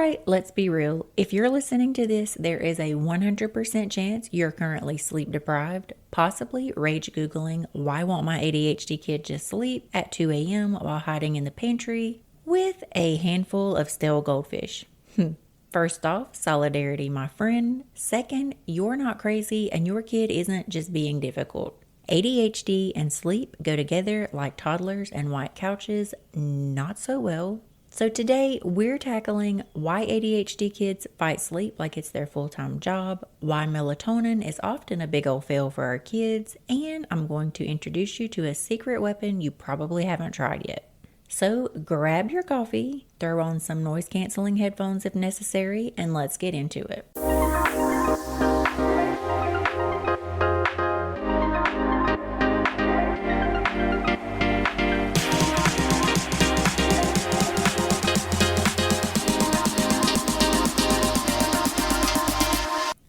right, let's be real. If you're listening to this, there is a 100% chance you're currently sleep deprived, possibly rage Googling, why won't my ADHD kid just sleep at 2 a.m. while hiding in the pantry with a handful of stale goldfish? First off, solidarity, my friend. Second, you're not crazy and your kid isn't just being difficult. ADHD and sleep go together like toddlers and white couches, not so well. So today we're tackling why ADHD kids fight sleep like it's their full-time job, why melatonin is often a big old fail for our kids, and I'm going to introduce you to a secret weapon you probably haven't tried yet. So grab your coffee, throw on some noise-canceling headphones if necessary, and let's get into it.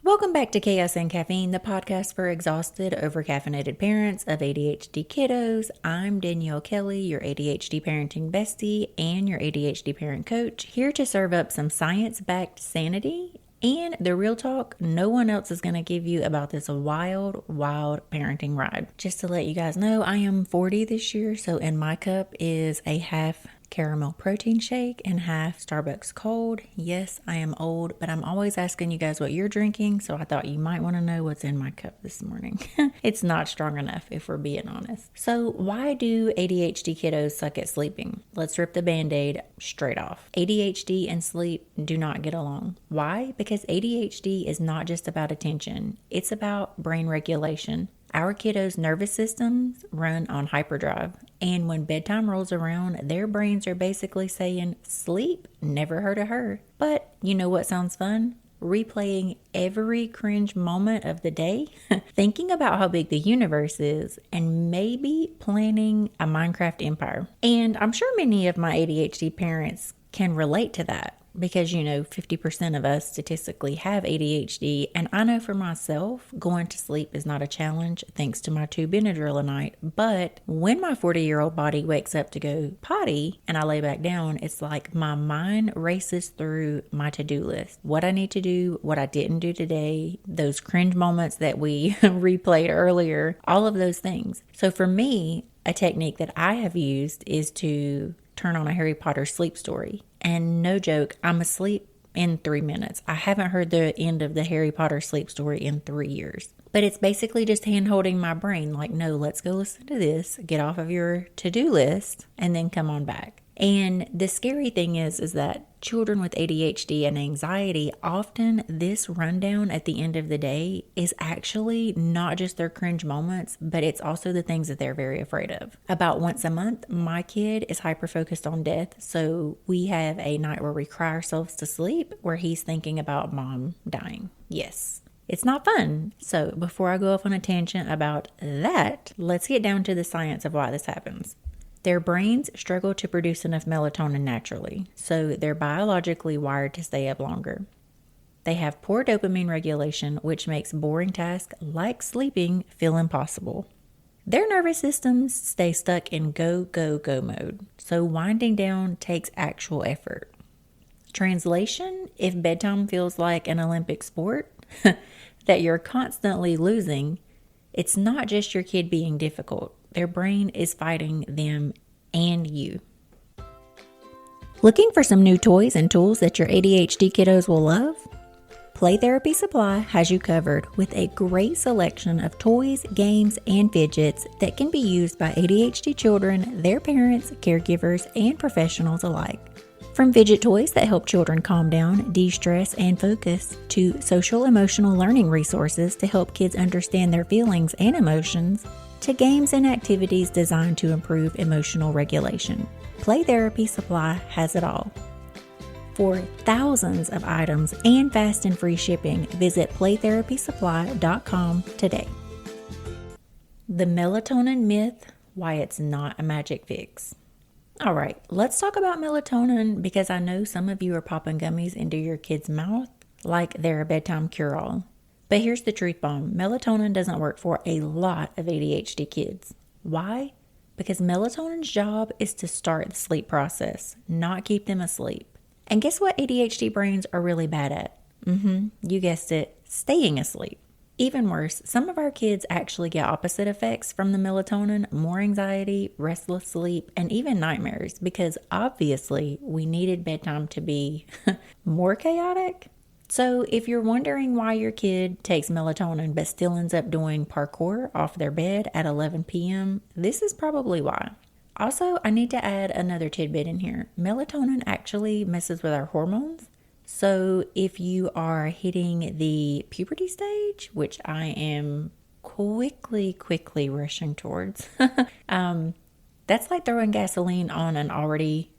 Welcome back to Chaos and Caffeine, the podcast for exhausted, overcaffeinated parents of ADHD kiddos. I'm Danielle Kelly, your ADHD parenting bestie and your ADHD parent coach, here to serve up some science-backed sanity and the real talk no one else is going to give you about this wild parenting ride. Just to let you guys know, I am 40 this year, so in my cup is a half caramel protein shake and half Starbucks cold. Yes, I am old, but I'm always asking you guys what you're drinking, so I thought you might want to know what's in my cup this morning. It's not strong enough, if we're being honest. So why do ADHD kiddos suck at sleeping? Let's rip the Band-Aid straight off. ADHD and sleep do not get along. Why? Because ADHD is not just about attention. It's about brain regulation. Our kiddos' nervous systems run on hyperdrive, and when bedtime rolls around, their brains are basically saying, sleep, never heard of her. But you know what sounds fun? Replaying every cringe moment of the day, thinking about how big the universe is, and maybe planning a Minecraft empire. And I'm sure many of my ADHD parents can relate to that. Because, 50% of us statistically have ADHD. And I know for myself, going to sleep is not a challenge thanks to my 2 Benadryl a night. But when my 40-year-old body wakes up to go potty and I lay back down, it's like my mind races through my to-do list. What I need to do, what I didn't do today, those cringe moments that we replayed earlier, all of those things. So for me, a technique that I have used is to turn on a Harry Potter sleep story. And no joke, I'm asleep in 3 minutes. I haven't heard the end of the Harry Potter sleep story in 3 years. But it's basically just hand-holding my brain like, no, let's go listen to this, get off of your to-do list, and then come on back. And the scary thing is that children with ADHD and anxiety, often this rundown at the end of the day is actually not just their cringe moments, but it's also the things that they're very afraid of. About once a month, my kid is hyper-focused on death, so we have a night where we cry ourselves to sleep, where he's thinking about mom dying. Yes. It's not fun. So before I go off on a tangent about that, let's get down to the science of why this happens. Their brains struggle to produce enough melatonin naturally, so they're biologically wired to stay up longer. They have poor dopamine regulation, which makes boring tasks like sleeping feel impossible. Their nervous systems stay stuck in go mode, so winding down takes actual effort. Translation, if bedtime feels like an Olympic sport that you're constantly losing, it's not just your kid being difficult. Their brain is fighting them and you. Looking for some new toys and tools that your ADHD kiddos will love? Play Therapy Supply has you covered with a great selection of toys, games, and fidgets that can be used by ADHD children, their parents, caregivers, and professionals alike. From fidget toys that help children calm down, de-stress, and focus, to social-emotional learning resources to help kids understand their feelings and emotions, to games and activities designed to improve emotional regulation. Play Therapy Supply has it all. For thousands of items and fast and free shipping, visit playtherapysupply.com today. The melatonin myth, why it's not a magic fix. All right, let's talk about melatonin because I know some of you are popping gummies into your kid's mouth like they're a bedtime cure-all. But here's the truth bomb. Melatonin doesn't work for a lot of ADHD kids. Why? Because melatonin's job is to start the sleep process, not keep them asleep. And guess what ADHD brains are really bad at? You guessed it, staying asleep. Even worse, some of our kids actually get opposite effects from the melatonin, more anxiety, restless sleep, and even nightmares because obviously we needed bedtime to be more chaotic. So if you're wondering why your kid takes melatonin but still ends up doing parkour off their bed at 11 p.m., this is probably why. Also, I need to add another tidbit in here. Melatonin actually messes with our hormones. So if you are hitting the puberty stage, which I am quickly rushing towards, that's like throwing gasoline on an already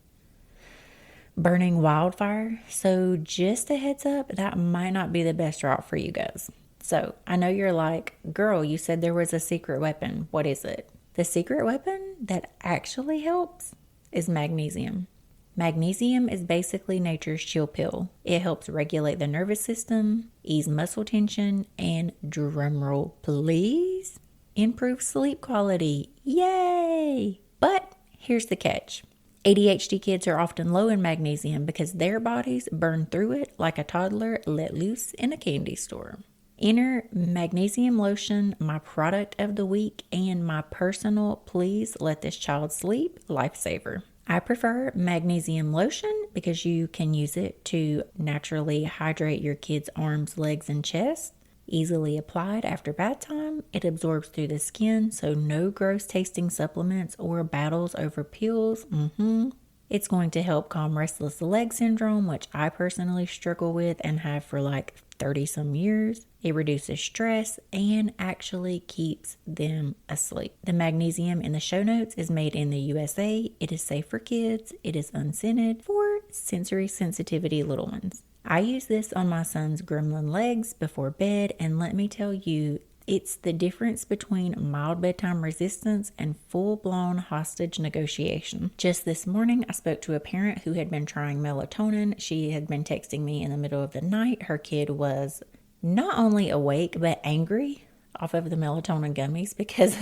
burning wildfire. So just a heads up, that might not be the best route for you guys. So I know you're like, girl, you said there was a secret weapon. What is it? The secret weapon that actually helps is magnesium. Magnesium is basically nature's chill pill. It helps regulate the nervous system, ease muscle tension, and drumroll please, improve sleep quality. Yay! But here's the catch. ADHD kids are often low in magnesium because their bodies burn through it like a toddler let loose in a candy store. Enter Magnesium Lotion, my product of the week, and my personal please let this child sleep lifesaver. I prefer Magnesium Lotion because you can use it to naturally hydrate your kid's arms, legs, and chest. Easily applied after bath time, it absorbs through the skin, so no gross tasting supplements or battles over pills. It's going to help calm restless leg syndrome, which I personally struggle with and have for like 30 some years. It reduces stress and actually keeps them asleep. The magnesium in the show notes is made in the USA. It is safe for kids. It is unscented for sensory sensitivity little ones. I use this on my son's gremlin legs before bed, and let me tell you, it's the difference between mild bedtime resistance and full-blown hostage negotiation. Just this morning, I spoke to a parent who had been trying melatonin. She had been texting me in the middle of the night. Her kid was not only awake, but angry off of the melatonin gummies because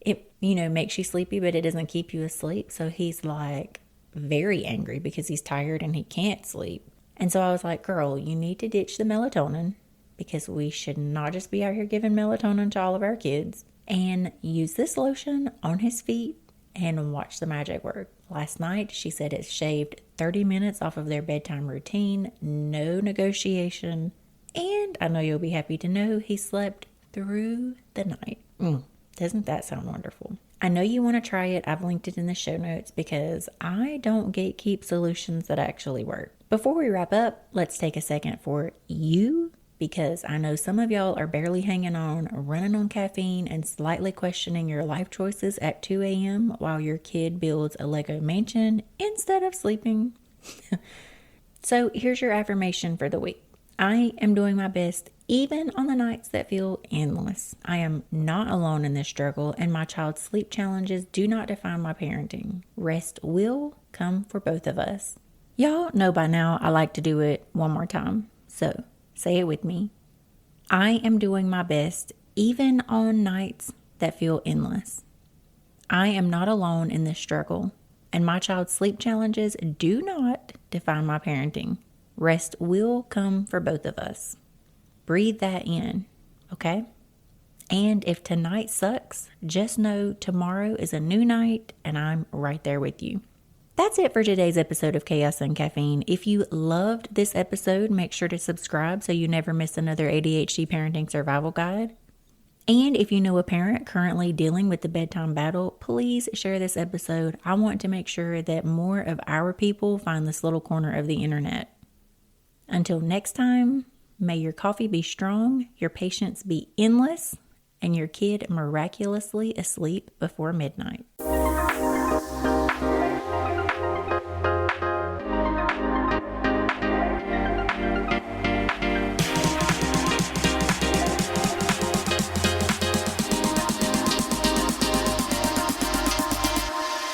it, makes you sleepy, but it doesn't keep you asleep. So he's like very angry because he's tired and he can't sleep. And so I was like, girl, you need to ditch the melatonin, because we should not just be out here giving melatonin to all of our kids, and use this lotion on his feet and watch the magic work. Last night, she said it shaved 30 minutes off of their bedtime routine, no negotiation, and I know you'll be happy to know he slept through the night. Doesn't that sound wonderful? I know you want to try it. I've linked it in the show notes because I don't gatekeep solutions that actually work. Before we wrap up, let's take a second for you, because I know some of y'all are barely hanging on, running on caffeine, and slightly questioning your life choices at 2 a.m. while your kid builds a Lego mansion instead of sleeping. So here's your affirmation for the week. I am doing my best even on the nights that feel endless. I am not alone in this struggle, and my child's sleep challenges do not define my parenting. Rest will come for both of us. Y'all know by now I like to do it one more time. So say it with me. I am doing my best even on nights that feel endless. I am not alone in this struggle, and my child's sleep challenges do not define my parenting. Rest will come for both of us. Breathe that in, okay? And if tonight sucks, just know tomorrow is a new night, and I'm right there with you. That's it for today's episode of Chaos and Caffeine. If you loved this episode, make sure to subscribe so you never miss another ADHD parenting survival guide. And if you know a parent currently dealing with the bedtime battle, please share this episode. I want to make sure that more of our people find this little corner of the internet. Until next time, may your coffee be strong, your patience be endless, and your kid miraculously asleep before midnight.